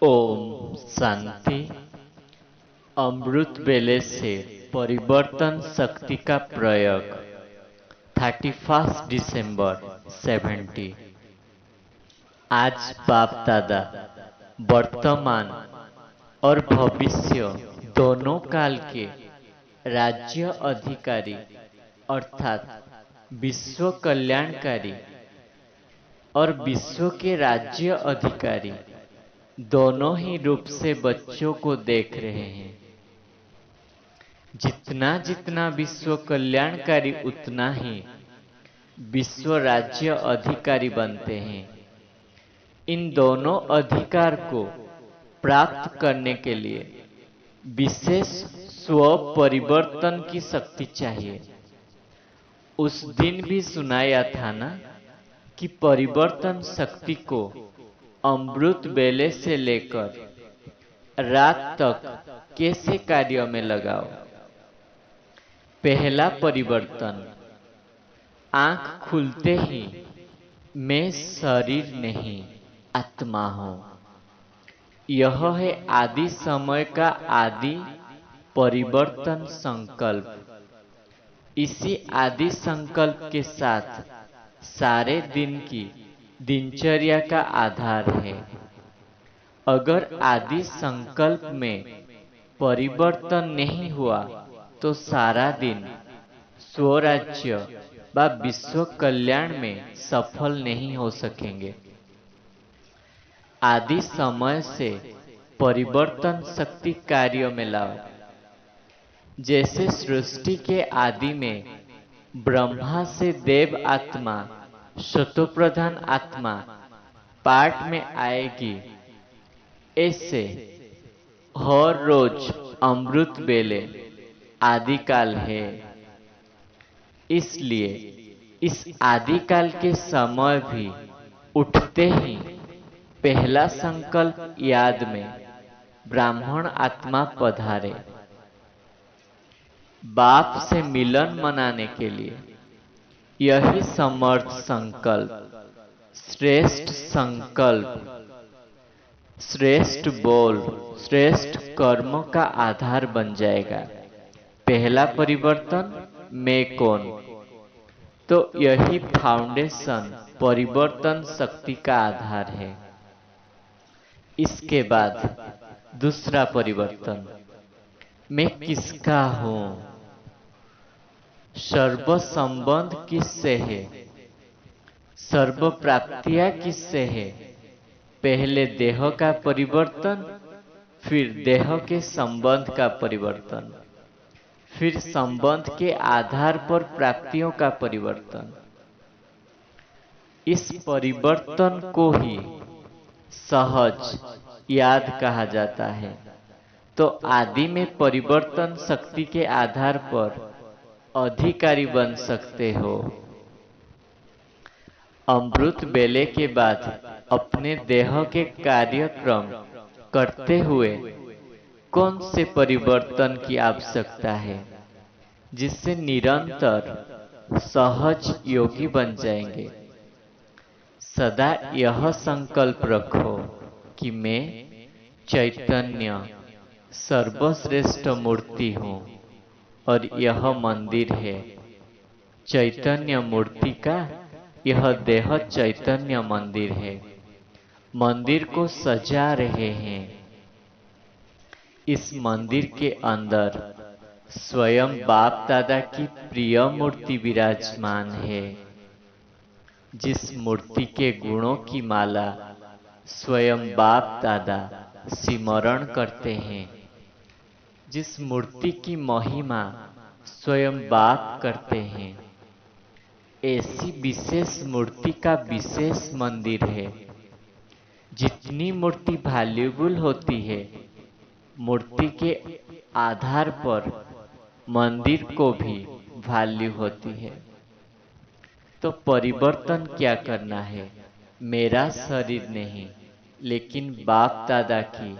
ओम शांति। अमृत वेले से परिवर्तन शक्ति का प्रयोग 31 दिसंबर 70। आज बाप दादा वर्तमान और भविष्य दोनों काल के राज्य अधिकारी अर्थात विश्व कल्याणकारी और विश्व के राज्य अधिकारी दोनों ही रूप से बच्चों को देख रहे हैं। जितना जितना विश्व कल्याणकारी उतना ही विश्व राज्य अधिकारी बनते हैं। इन दोनों अधिकार को प्राप्त करने के लिए विशेष स्व परिवर्तन की शक्ति चाहिए। उस दिन भी सुनाया था ना कि परिवर्तन शक्ति को अमृत बेले से लेकर रात तक कैसे कार्यों में लगाओ। पहला परिवर्तन, आंख खुलते ही मैं शरीर नहीं आत्मा हूं। यह है आदि समय का आदि परिवर्तन संकल्प। इसी आदि संकल्प के साथ सारे दिन की दिनचर्या का आधार है। अगर आदि संकल्प में परिवर्तन नहीं हुआ तो सारा दिन स्वराज्य व विश्व कल्याण में सफल नहीं हो सकेंगे। आदि समय से परिवर्तन शक्ति कार्यों में लाओ। जैसे सृष्टि के आदि में ब्रह्मा से देव आत्मा शतोप्रधान आत्मा पाठ में आएगी, ऐसे हर रोज अमृत बेले आदिकाल है। इसलिए इस आदिकाल के समय भी उठते ही पहला संकल्प याद में ब्राह्मण आत्मा पधारे। बाप से मिलन मनाने के लिए यही समर्थ संकल्प, श्रेष्ठ संकल्प, श्रेष्ठ बोल, श्रेष्ठ कर्म का आधार बन जाएगा। पहला परिवर्तन, मैं कौन, तो यही फाउंडेशन परिवर्तन शक्ति का आधार है। इसके बाद दूसरा परिवर्तन, मैं किसका हूं। सर्व संबंध किससे है, सर्व प्राप्तियां किससे है। पहले देह का परिवर्तन, फिर देह के संबंध का परिवर्तन, फिर संबंध के आधार पर प्राप्तियों का परिवर्तन। इस परिवर्तन को ही सहज याद कहा जाता है। तो आदि में परिवर्तन शक्ति के आधार पर अधिकारी बन सकते हो। अमृत बेले के बाद अपने देह के कार्यक्रम करते हुए कौन से परिवर्तन की आवश्यकता है, जिससे निरंतर सहज योगी बन जाएंगे। सदा यह संकल्प रखो कि मैं चैतन्य सर्वश्रेष्ठ मूर्ति हूं और यह मंदिर है। चैतन्य मूर्ति का यह देह चैतन्य मंदिर है। मंदिर को सजा रहे हैं। इस मंदिर के अंदर स्वयं बाप दादा की प्रिय मूर्ति विराजमान है। जिस मूर्ति के गुणों की माला स्वयं बाप दादा सिमरण करते हैं, जिस मूर्ति की महिमा स्वयं बाप करते हैं, ऐसी विशेष मूर्ति का विशेष मंदिर है। जितनी मूर्ति वैल्यूबल होती है, मूर्ति के आधार पर मंदिर को भी वैल्यू होती है। तो परिवर्तन क्या करना है, मेरा शरीर नहीं लेकिन बाप दादा की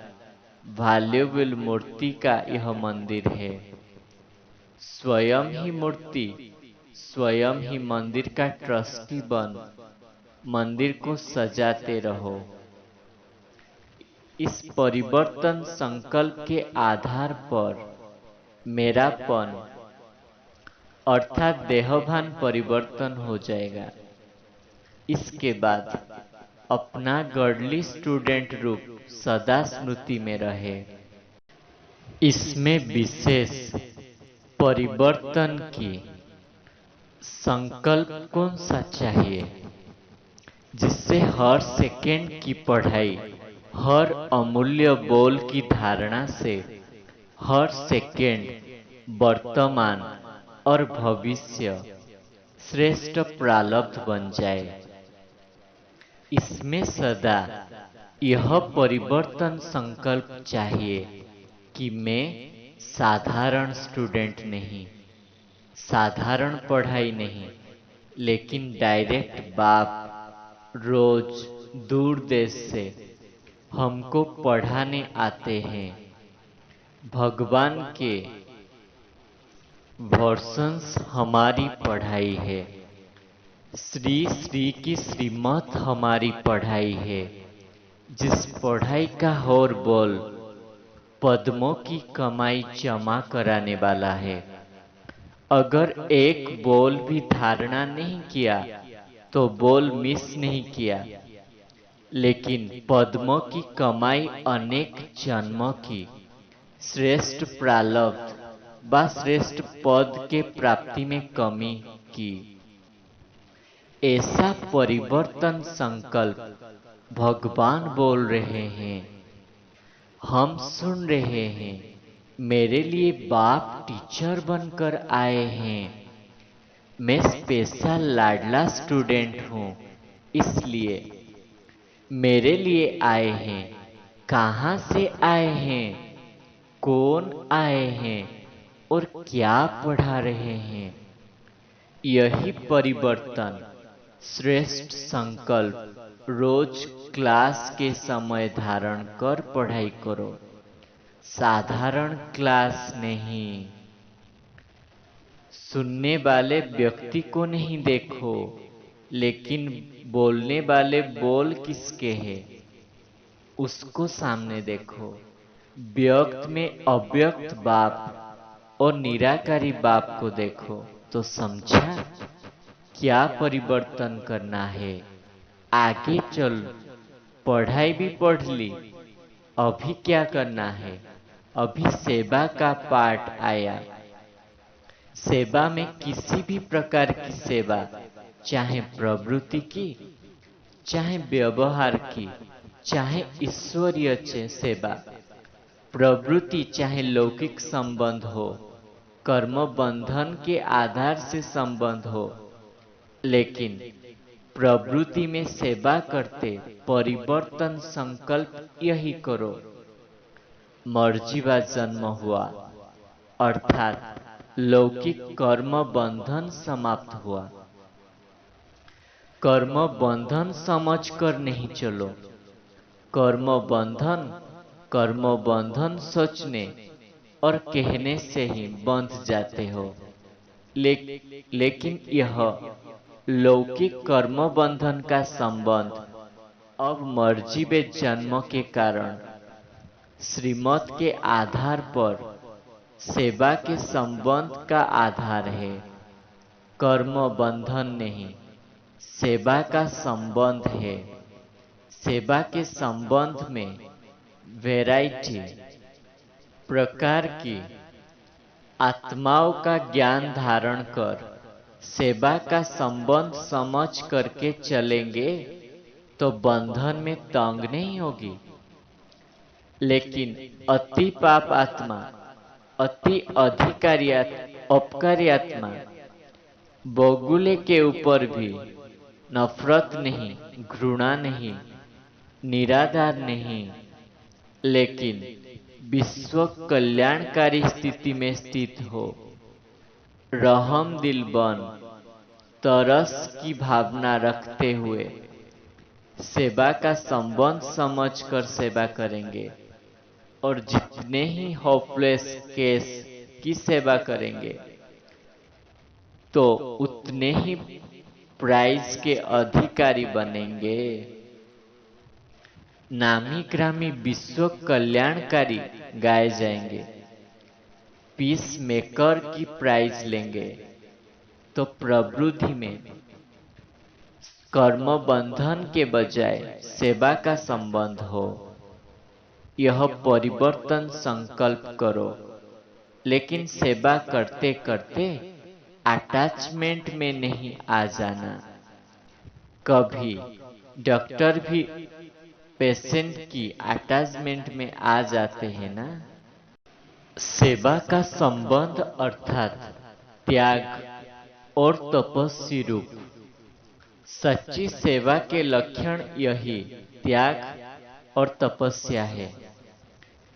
वैल्यूबल मूर्ति का यह मंदिर है। स्वयं ही मूर्ति, स्वयं ही मंदिर का ट्रस्टी बन मंदिर को सजाते रहो। इस परिवर्तन संकल्प के आधार पर मेरापन अर्थात देहभान परिवर्तन हो जाएगा। इसके बाद अपना गॉडली स्टूडेंट रूप सदा स्मृति में रहे। इसमें विशेष परिवर्तन की संकल्प कौन सा चाहिए, जिससे हर सेकेंड की पढ़ाई, हर अमूल्य बोल की धारणा से हर सेकेंड वर्तमान और भविष्य श्रेष्ठ प्रारब्ध बन जाए। इसमें सदा यह परिवर्तन संकल्प चाहिए कि मैं साधारण स्टूडेंट नहीं, साधारण पढ़ाई नहीं, लेकिन डायरेक्ट बाप रोज दूर देश से हमको पढ़ाने आते हैं। भगवान के वर्षन्स हमारी पढ़ाई है, श्री श्री की श्रीमत हमारी पढ़ाई है, जिस पढ़ाई का हर बोल पद्मों की कमाई जमा कराने वाला है। अगर एक बोल भी धारणा नहीं किया तो बोल मिस नहीं किया, लेकिन पद्मों की कमाई अनेक जन्मों की श्रेष्ठ प्रारब्ध व श्रेष्ठ पद के प्राप्ति में कमी की। ऐसा परिवर्तन संकल्प भगवान बोल रहे हैं, हम सुन रहे हैं। मेरे लिए बाप टीचर बनकर आए हैं। मैं स्पेशल लाडला स्टूडेंट हूँ, इसलिए मेरे लिए आए हैं। कहाँ से आए हैं, कौन आए हैं और क्या पढ़ा रहे हैं, यही परिवर्तन श्रेष्ठ संकल्प रोज क्लास के समय धारण कर पढ़ाई करो, साधारण क्लास नहीं। सुनने वाले व्यक्ति को नहीं देखो, लेकिन बोलने वाले बोल किसके हैं उसको सामने देखो। व्यक्त में अव्यक्त बाप और निराकारी बाप को देखो तो समझा क्या परिवर्तन करना है। आगे चल, पढ़ाई भी पढ़ ली, अभी क्या करना है। अभी सेवा का पाठ आया। सेवा में किसी भी प्रकार की सेवा, चाहे प्रवृत्ति की, चाहे व्यवहार की, चाहे ईश्वरीय सेवा, प्रवृत्ति चाहे लौकिक संबंध हो, कर्म बंधन के आधार से संबंध हो, लेकिन प्रवृत्ति में सेवा करते परिवर्तन संकल्प यही करो। मर्जी व जन्म हुआ, अर्थात लौकिक कर्म बंधन समाप्त हुआ। कर्म बंधन समझकर नहीं चलो। कर्म बंधन सोचने और कहने से ही बंध जाते हो। लेकिन यह लौकिक कर्म बंधन का संबंध अब मर्जी व जन्म के कारण श्रीमत के आधार पर सेवा के संबंध का आधार है। कर्म बंधन नहीं, सेवा का संबंध है। सेवा के संबंध में वैरायटी प्रकार की आत्माओं का ज्ञान धारण कर सेवा का संबंध समझ करके चलेंगे तो बंधन में तंग नहीं होगी। लेकिन अति पाप आत्मा, अति अधिकारी अपकारी आत्मा बगुले के ऊपर भी नफरत नहीं, घृणा नहीं, निराधार नहीं, लेकिन विश्व कल्याणकारी स्थिति में स्थित हो, रहम दिल बन तरस की भावना रखते हुए सेवा का संबंध समझकर सेवा करेंगे और जितने ही होपलेस केस की सेवा करेंगे तो उतने ही प्राइज के अधिकारी बनेंगे। नामी ग्रामी विश्व कल्याणकारी गाए जाएंगे, पीस मेकर की प्राइज लेंगे। तो प्रवृत्ति में कर्म बंधन के बजाय सेवा का संबंध हो, यह परिवर्तन संकल्प करो। लेकिन सेवा करते करते अटैचमेंट में नहीं आ जाना। कभी डॉक्टर भी पेशेंट की अटैचमेंट में आ जाते हैं ना। सेवा का संबंध अर्थात त्याग और तपस्वी रूप। सच्ची सेवा के लक्षण यही त्याग और तपस्या है।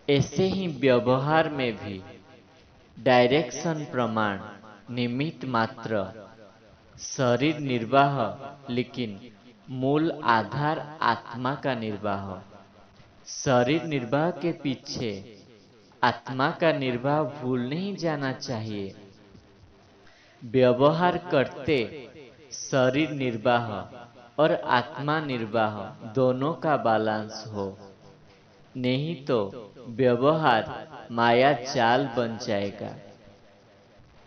ऐसे ही व्यवहार में भी डायरेक्शन प्रमाण निमित्त मात्र, शरीर निर्वाह, लेकिन मूल आधार आत्मा का निर्वाह। शरीर निर्वाह के पीछे आत्मा का निर्वाह भूल नहीं जाना चाहिए। व्यवहार करते शरीर निर्वाह और आत्मा निर्वाह दोनों का बैलेंस हो, नहीं तो व्यवहार माया जाल बन जाएगा।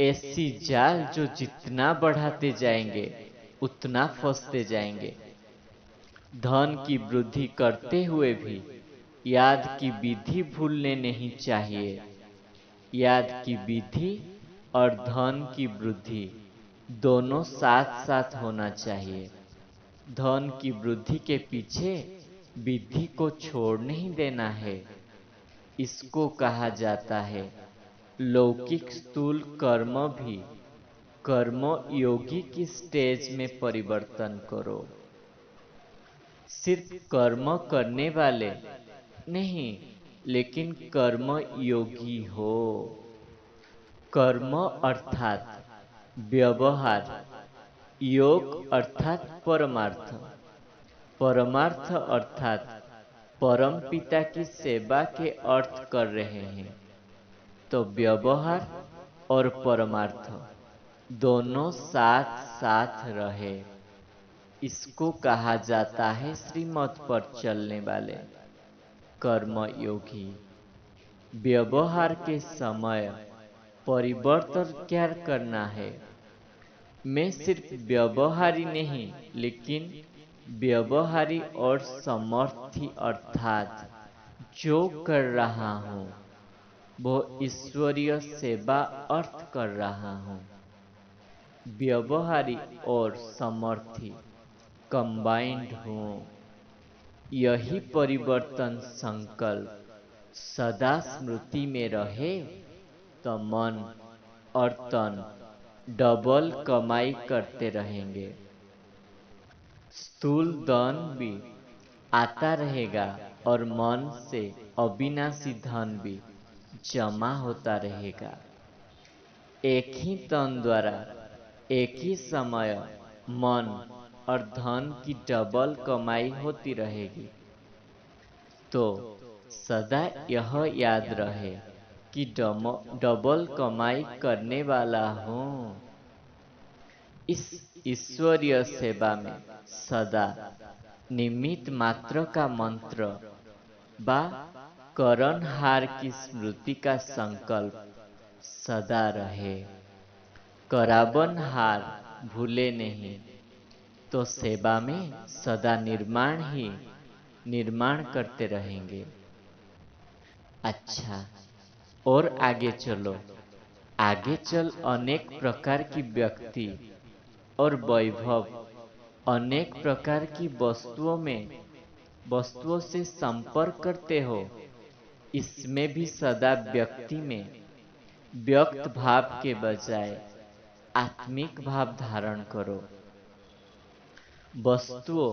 ऐसी जाल जो जितना बढ़ाते जाएंगे उतना फंसते जाएंगे। धन की वृद्धि करते हुए भी याद की विधि भूलने नहीं चाहिए। याद की विधि और धन की वृद्धि दोनों साथ साथ होना चाहिए। धन की वृद्धि के पीछे विधि को छोड़ नहीं देना है। इसको कहा जाता है लौकिक स्थूल कर्म भी कर्म योगी की स्टेज में परिवर्तन करो। सिर्फ कर्म करने वाले नहीं, लेकिन कर्म योगी हो। कर्म अर्थात व्यवहार, योग अर्थात परमार्थ, परमार्थ अर्थात परम पिता की सेवा के अर्थ कर रहे हैं। तो व्यवहार और परमार्थ दोनों साथ साथ रहे, इसको कहा जाता है श्रीमत पर चलने वाले कर्मयोगी। व्यवहार के समय परिवर्तन क्या करना है? मैं सिर्फ व्यवहारी नहीं, लेकिन व्यवहारी और समर्थी अर्थात जो कर रहा हूँ वो ईश्वरीय सेवा अर्थ कर रहा हूँ। व्यवहारी और समर्थी कंबाइंड हूँ। यही परिवर्तन संकल्प सदा स्मृति में रहे तो मन और तन डबल कमाई करते रहेंगे। स्थूल धन भी आता रहेगा और मन से अविनाशी धन भी जमा होता रहेगा। एक ही तन द्वारा एक ही समय मन और धन की डबल कमाई होती रहेगी। तो सदा यह याद रहे कि डबल कमाई करने वाला हूँ। इस ईश्वरीय सेवा में सदा निमित्त मात्र का मंत्र बा करणहार की स्मृति का संकल्प सदा रहे। कराबनहार भूले नहीं, तो सेवा में सदा निर्माण ही निर्माण करते रहेंगे। अच्छा, और आगे चलो। आगे चल अनेक प्रकार की व्यक्ति और वैभव, अनेक प्रकार की वस्तुओं से संपर्क करते हो। इसमें भी सदा व्यक्ति में व्यक्त भाव के बजाय आत्मिक भाव धारण करो। वस्तुओं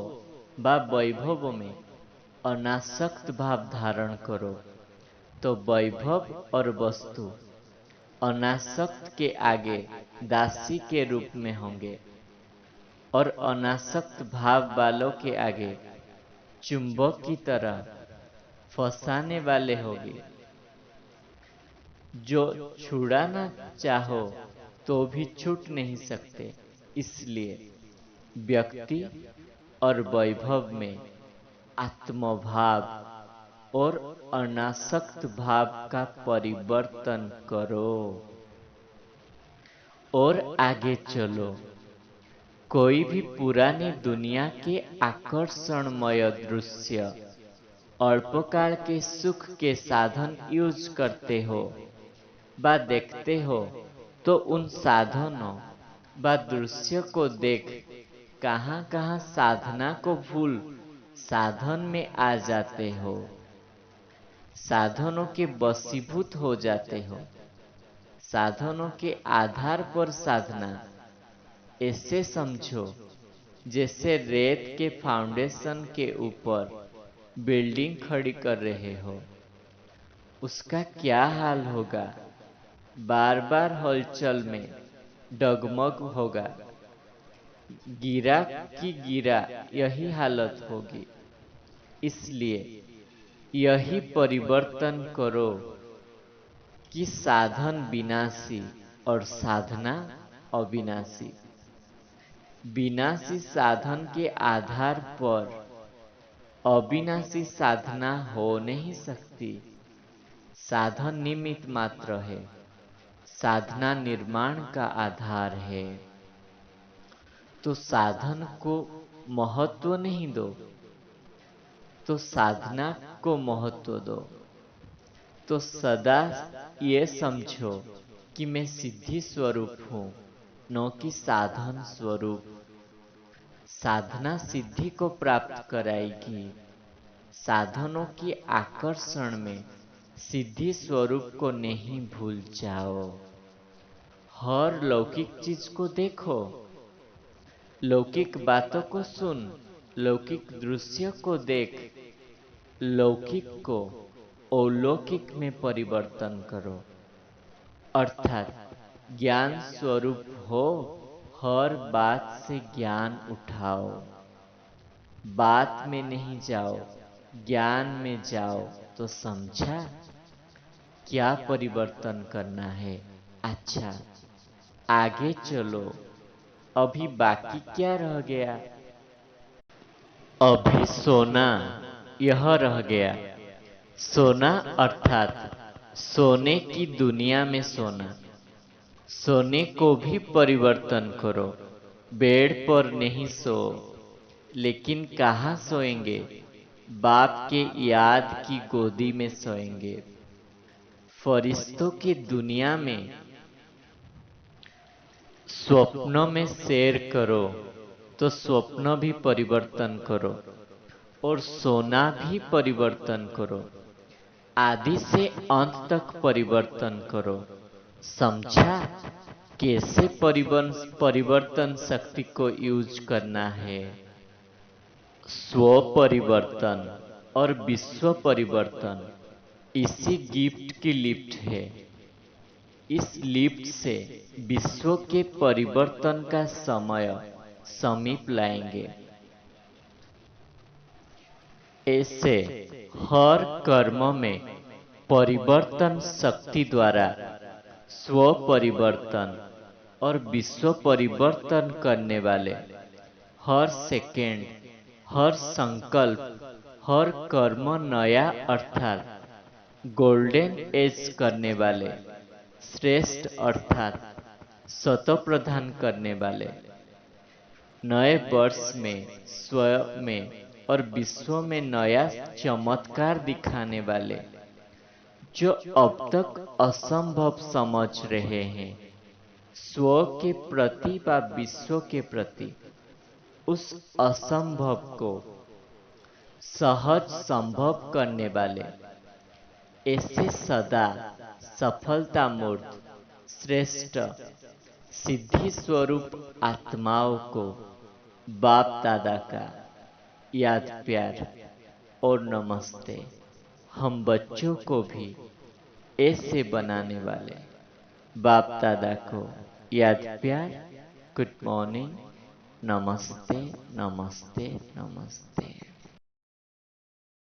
व वैभव में अनासक्त भाव धारण करो, तो वैभव और वस्तु अनासक्त के आगे दासी के रूप में होंगे और अनासक्त भाव वालों के आगे चुंबक की तरह फंसाने वाले होंगे। जो छुड़ाना चाहो तो भी छूट नहीं सकते। इसलिए व्यक्ति और वैभव में आत्मभाव और अनासक्त भाव का परिवर्तन करो और आगे चलो। कोई भी पुरानी दुनिया के आकर्षणमय दृश्य, अल्पकाल के सुख के साधन यूज करते हो व देखते हो तो उन साधनों व दृश्य को देख कहाँ कहाँ साधना को भूल साधन में आ जाते हो, साधनों के वशीभूत हो जाते हो। साधनों के आधार पर साधना ऐसे समझो जैसे रेत के फाउंडेशन के ऊपर बिल्डिंग खड़ी कर रहे हो। उसका क्या हाल होगा? बार बार हलचल में डगमग होगा, गिरा कि गिरा यही हालत होगी। इसलिए यही परिवर्तन करो कि साधन विनाशी और साधना अविनाशी। विनाशी साधन के आधार पर अविनाशी साधना हो नहीं सकती। साधन निमित्त मात्र है, साधना निर्माण का आधार है। तो साधन को महत्व नहीं दो, तो साधना को महत्व दो। तो सदा ये समझो कि मैं सिद्धि स्वरूप हूँ, न कि साधन स्वरूप। साधना सिद्धि को प्राप्त कराएगी। साधनों की आकर्षण में सिद्धि स्वरूप को नहीं भूल जाओ। हर लौकिक चीज को देखो, लौकिक बातों को सुन, लौकिक दृश्य को देख, लौकिक को अलौकिक में परिवर्तन करो। अर्थात ज्ञान स्वरूप हो, हर बात से ज्ञान उठाओ। बात में नहीं जाओ, ज्ञान में जाओ। तो समझा क्या परिवर्तन करना है। अच्छा, आगे चलो। अभी बाकी क्या रह गया? अभी सोना यह रह गया। सोना अर्थात सोने की दुनिया में सोना। सोने को भी परिवर्तन करो। बेड पर नहीं सो, लेकिन कहाँ सोएंगे? बाप के याद की गोदी में सोएंगे। फरिश्तों की दुनिया में स्वप्नों में सैर करो, तो स्वप्न भी परिवर्तन करो और सोना भी परिवर्तन करो। आदि से अंत तक परिवर्तन करो। समझा कैसे परिवर्तन शक्ति को यूज करना है? स्व परिवर्तन और विश्व परिवर्तन इसी गिफ्ट की लिफ्ट है। इस लिफ्ट से विश्व के परिवर्तन का समय समीप लाएंगे। ऐसे हर कर्म में परिवर्तन शक्ति द्वारा स्व परिवर्तन और विश्व परिवर्तन करने वाले हर सेकेंड, हर संकल्प, हर कर्म नया अर्थात गोल्डन एज करने वाले, श्रेष्ठ अर्थात शत प्रदान करने वाले, नए वर्ष में स्वयं में और विश्व में नया चमत्कार दिखाने वाले, जो अब तक असंभव समझ रहे हैं, स्व के प्रति व विश्व के प्रति उस असंभव को सहज संभव करने वाले, ऐसे सदा सफलता मूर्त श्रेष्ठ सिद्धि स्वरूप आत्माओं को बाप दादा का याद प्यार और नमस्ते। हम बच्चों को भी ऐसे बनाने वाले बाप दादा को याद प्यार, गुड मॉर्निंग, नमस्ते नमस्ते नमस्ते।